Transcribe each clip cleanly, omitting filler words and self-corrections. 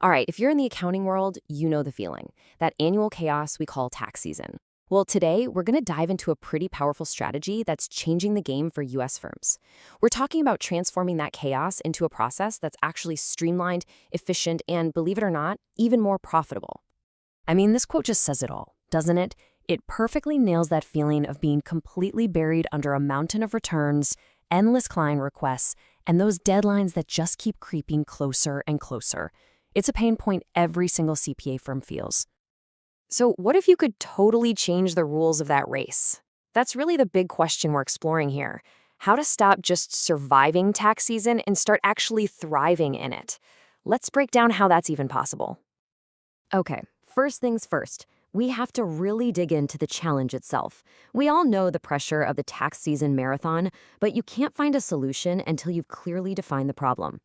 All right, if you're in the accounting world, you know the feeling, that annual chaos we call tax season. Well, today we're going to dive into a pretty powerful strategy that's changing the game for US firms. We're talking about transforming that chaos into a process that's actually streamlined, efficient, and believe it or not, even more profitable. I mean, this quote just says it all, doesn't it? It perfectly nails that feeling of being completely buried under a mountain of returns, endless client requests, and those deadlines that just keep creeping closer and closer. It's a pain point every single CPA firm feels. So, what if you could totally change the rules of that race? That's really the big question we're exploring here. How to stop just surviving tax season and start actually thriving in it. Let's break down how that's even possible. Okay, first things first. We have to really dig into the challenge itself. We all know the pressure of the tax season marathon, but you can't find a solution until you've clearly defined the problem.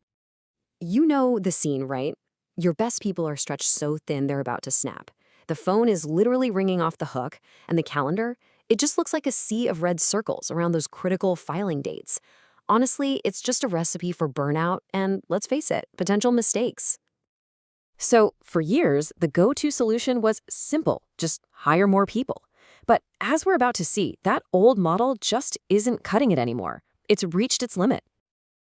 You know the scene, right? Your best people are stretched so thin they're about to snap. The phone is literally ringing off the hook, and the calendar, it just looks like a sea of red circles around those critical filing dates. Honestly, it's just a recipe for burnout and, let's face it, potential mistakes. So, for years, the go-to solution was simple, just hire more people. But as we're about to see, that old model just isn't cutting it anymore. It's reached its limit.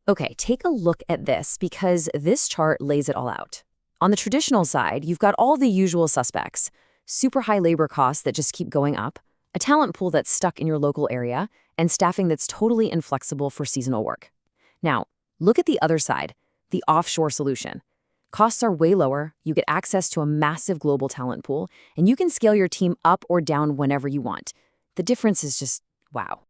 Okay, take a look at this because this chart lays it all out. On the traditional side, you've got all the usual suspects: super high labor costs that just keep going up, a talent pool that's stuck in your local area, and staffing that's totally inflexible for seasonal work. Now, look at the other side, the offshore solution. Costs are way lower, you get access to a massive global talent pool, and you can scale your team up or down whenever you want. The difference is just wow.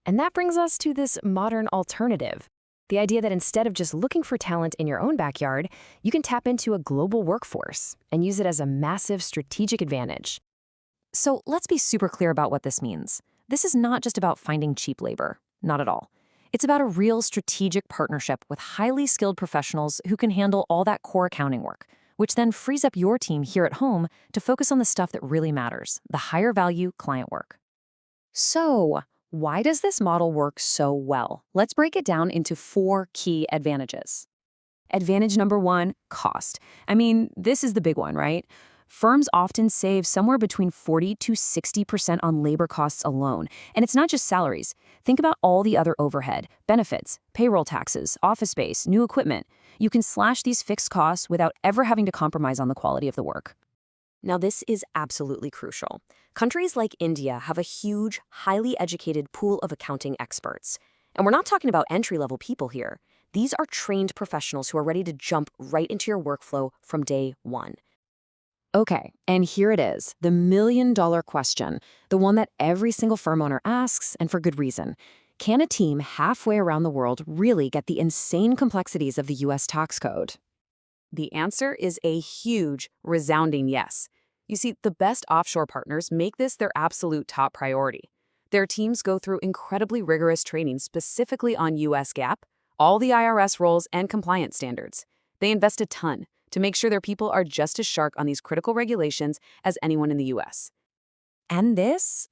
And that brings us to this modern alternative. The idea that instead of just looking for talent in your own backyard, you can tap into a global workforce and use it as a massive strategic advantage. So let's be super clear about what this means. This is not just about finding cheap labor, not at all. It's about a real strategic partnership with highly skilled professionals who can handle all that core accounting work, which then frees up your team here at home to focus on the stuff that really matters, the higher value client work. So, why does this model work so well? Let's break it down into 4 key advantages. Advantage number 1, cost. I mean, this is the big one, right? Firms often save somewhere between 40 to 60% on labor costs alone. And it's not just salaries. Think about all the other overhead, benefits, payroll taxes, office space, new equipment. You can slash these fixed costs without ever having to compromise on the quality of the work. Now, this is absolutely crucial. Countries like India have a huge, highly educated pool of accounting experts. And we're not talking about entry-level people here. These are trained professionals who are ready to jump right into your workflow from day one. Okay, and here it is, the million-dollar question, the one that every single firm owner asks, and for good reason. Can a team halfway around the world really get the insane complexities of the US tax code? The answer is a huge, resounding yes. You see, the best offshore partners make this their absolute top priority. Their teams go through incredibly rigorous training specifically on US GAAP, all the IRS rules, and compliance standards. They invest a ton to make sure their people are just as sharp on these critical regulations as anyone in the US. And this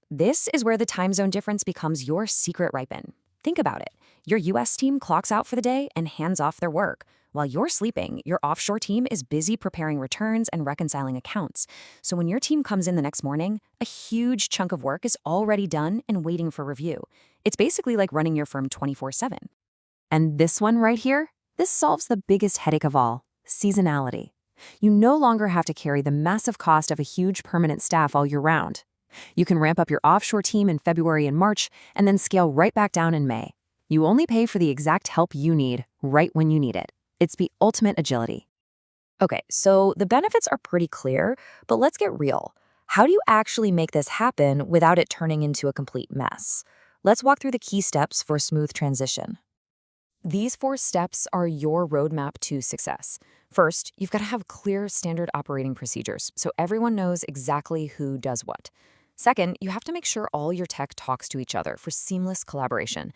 is where the time zone difference becomes your secret weapon. Think about it. Your US team clocks out for the day and hands off their work. While you're sleeping, your offshore team is busy preparing returns and reconciling accounts. So when your team comes in the next morning, a huge chunk of work is already done and waiting for review. It's basically like running your firm 24/7. And this one right here, this solves the biggest headache of all: seasonality. You no longer have to carry the massive cost of a huge permanent staff all year round. You can ramp up your offshore team in February and March and then scale right back down in May. You only pay for the exact help you need right when you need it. It's the ultimate agility. Okay, so the benefits are pretty clear, but let's get real. How do you actually make this happen without it turning into a complete mess? Let's walk through the key steps for a smooth transition. These 4 steps are your roadmap to success. First, you've got to have clear standard operating procedures so everyone knows exactly who does what. Second, you have to make sure all your tech talks to each other for seamless collaboration.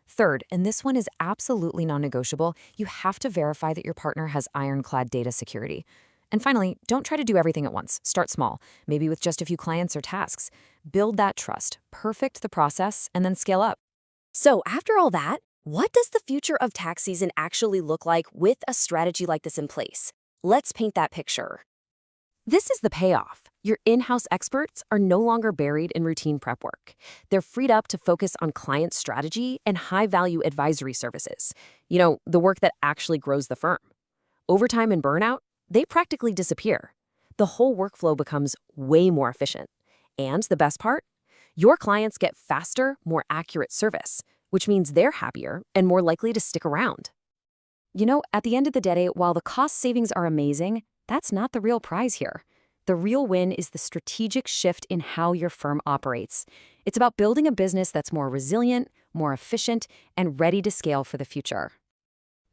Third, and this one is absolutely non-negotiable, you have to verify that your partner has ironclad data security. And finally, don't try to do everything at once. Start small, maybe with just a few clients or tasks. Build that trust, perfect the process, and then scale up. So after all that, what does the future of tax season actually look like with a strategy like this in place? Let's paint that picture. This is the payoff. Your in-house experts are no longer buried in routine prep work. They're freed up to focus on client strategy and high-value advisory services. The work that actually grows the firm. Overtime and burnout, they practically disappear. The whole workflow becomes way more efficient. And the best part? Your clients get faster, more accurate service, which means they're happier and more likely to stick around. At the end of the day, while the cost savings are amazing, that's not the real prize here. The real win is the strategic shift in how your firm operates. It's about building a business that's more resilient, more efficient, and ready to scale for the future.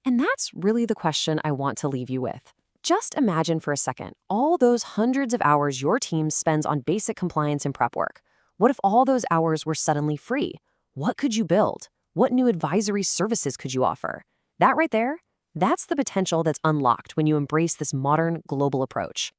And that's really the question I want to leave you with. Just imagine for a second all those hundreds of hours your team spends on basic compliance and prep work. What if all those hours were suddenly free? What could you build? What new advisory services could you offer? That right there, that's the potential that's unlocked when you embrace this modern global approach.